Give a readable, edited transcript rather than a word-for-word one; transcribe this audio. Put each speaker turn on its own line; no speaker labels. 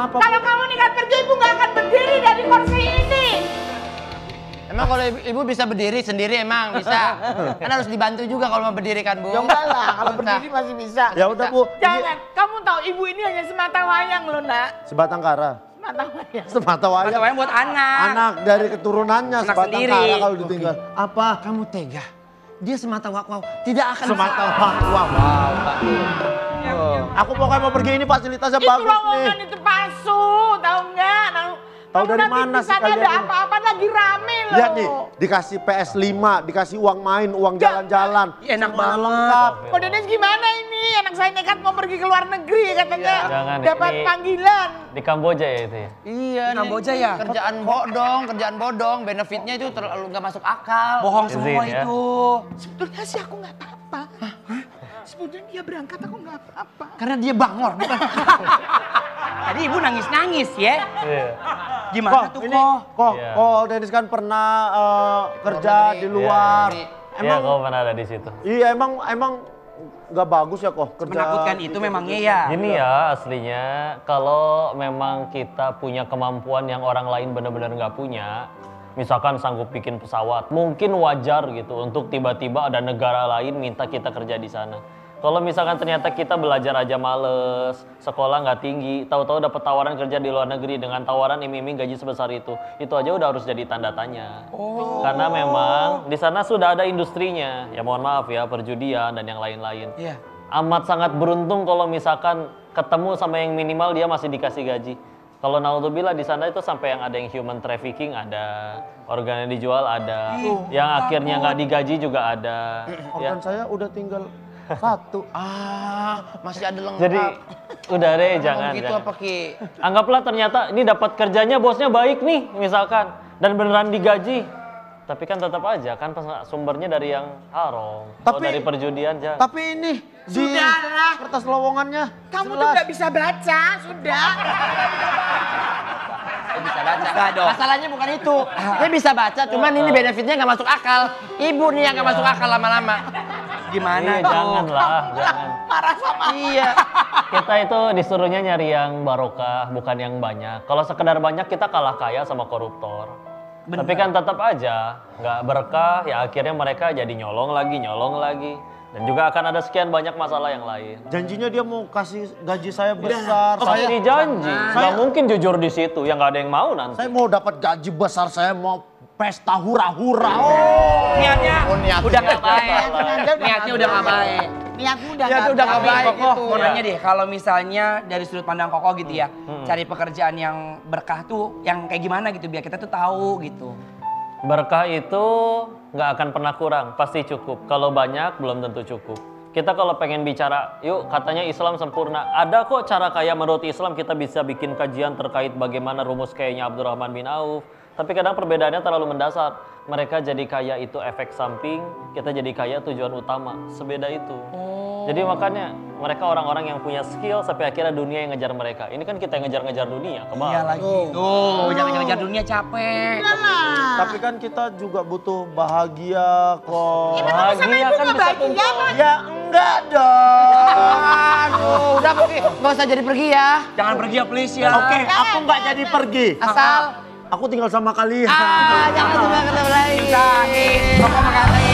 Kenapa?
Kalau kamu nekat pergi, ibu nggak akan berdiri dari kursi ini.
Emang kalau ibu bisa berdiri sendiri emang bisa. Kan harus dibantu juga kalau mau berdiri kan, Bu.
Ya enggak lah, kalau berdiri masih bisa.
Ya udah, Bu.
Jangan, kamu tahu ibu ini hanya semata wayang loh, Nak.
Sebatang kara.
Semata wayang.
Semata wayang.
Semata wayang buat anak.
Anak dari keturunannya
Anak
sebatang
sendiri.
kara kalau ditinggal.
Apa kamu tega? Dia semata wakwau, tidak akan
Semata wakwau. Aku pokoknya mau pergi, ini fasilitasnya
Itu
bagus nih.
lowongan itu palsu, tahu nggak?
Tahu
Kamu
dari
nanti
mana
di
sih
sana
kalian
ada
ini?
apa-apa lagi rame loh.
Lihat nih, dikasih PS5, dikasih uang main, uang jalan-jalan.
Enak
Semuanya
banget.
lengkap.
Kok Dedes gimana ini? Anak saya nekat mau pergi ke luar negeri katanya.
Jangan,
Dapat
ini-
panggilan.
Di Kamboja ya itu ya?
Iya,
Di Kamboja ya?
Kerjaan bodong, benefitnya itu terlalu nggak masuk akal.
Bohong
Izin,
semua
ya.
itu.
Sebetulnya sih aku nggak apa-apa. Sebetulnya dia berangkat aku nggak apa-apa.
Karena dia bangor, bukan?
Tadi ibu nangis-nangis ya.
Iya.
Gimana tuh
ini
kok?
kok,
Iya.
kok Dennis kan pernah kerja
negeri.
di luar.
Iya.
Iya, kau pernah ada di situ.
Iya, emang nggak bagus ya kok kerja.
Menakutkan itu memangnya ya.
Gini ya aslinya, kalau memang kita punya kemampuan yang orang lain benar-benar nggak punya, misalkan sanggup bikin pesawat, mungkin wajar gitu untuk tiba-tiba ada negara lain minta kita kerja di sana. Kalau misalkan ternyata kita belajar aja males, sekolah nggak tinggi, tahu-tahu dapat tawaran kerja di luar negeri dengan tawaran iming-iming gaji sebesar itu aja udah harus jadi tanda tanya. Karena memang di sana sudah ada industrinya, ya mohon maaf ya, perjudian dan yang lain-lain.
Iya.
Amat sangat beruntung kalau misalkan ketemu sama yang minimal dia masih dikasih gaji. Kalau naudzubillah di sana itu sampai yang ada yang human trafficking ada, organnya dijual ada, yang akhirnya nggak digaji juga ada. Ya.
Organ saya udah tinggal satu.
Masih ada lengkap.
Jadi udah deh jangan.
Gitu
jangan.
apa Ki?
Anggaplah ternyata ini dapat kerjanya bosnya baik nih misalkan dan beneran digaji. Tapi kan tetap aja kan sumbernya dari yang haram. Kalau dari perjudian jangan.
Tapi ini di
Sudahlah.
kertas lowongannya
Kamu tuh
jelas.
nggak bisa baca, sudah.
Bisa baca. Masalahnya bukan itu. Dia bisa baca, cuman ini benefitnya nggak masuk akal. Ibu nih yang nggak masuk akal lama-lama.
Gimana
Iya,
tuh?
janganlah, jangan.
Marah sama.
Iya.
Kita itu disuruhnya nyari yang barokah, bukan yang banyak. Kalau sekedar banyak kita kalah kaya sama koruptor.
Bener.
Tapi kan tetap aja nggak berkah, ya akhirnya mereka jadi nyolong lagi. Dan juga akan ada sekian banyak masalah yang lain.
Janjinya dia mau kasih gaji saya besar.
Pasti janji, nggak mungkin jujur di situ, ya nggak ada yang mau nanti.
Saya mau dapat gaji besar, saya mau pesta hura-hura.
Niatnya
niatnya
udah nggak
udah
baik.
salah.
Niatnya udah nggak baik.
Niatmu udah
Niatnya udah nggak baik.
Koko,
gitu.
mau nanya deh, kalau misalnya dari sudut pandang Koko gitu ya, cari pekerjaan yang berkah tuh yang kayak gimana gitu biar kita tuh tahu gitu.
Berkah itu nggak akan pernah kurang, pasti cukup. Kalau banyak belum tentu cukup. Kita kalau pengen bicara, yuk katanya Islam sempurna. Ada kok cara kaya menurut Islam, kita bisa bikin kajian terkait bagaimana rumus kayaknya Abdurrahman bin Auf. Tapi kadang perbedaannya terlalu mendasar. Mereka jadi kaya itu efek samping, kita jadi kaya tujuan utama. Sebeda itu. Jadi makanya mereka orang-orang yang punya skill sampai akhirnya dunia yang ngejar mereka. Ini kan kita yang ngejar-ngejar dunia. Kemana?
Iya lagi. Tuh, jangan ngejar dunia capek.
Tapi kan kita juga butuh bahagia kok.
Bahagia kan bisa kumpul.
Ya enggak dong.
Aduh, udah pergi. Nggak usah jadi pergi ya.
Jangan pergi ya please ya.
Oke, aku nggak jadi pergi.
Asal.
Aku tinggal sama kalian.
Jangan sudah ketemu lagi.
Koko makasih.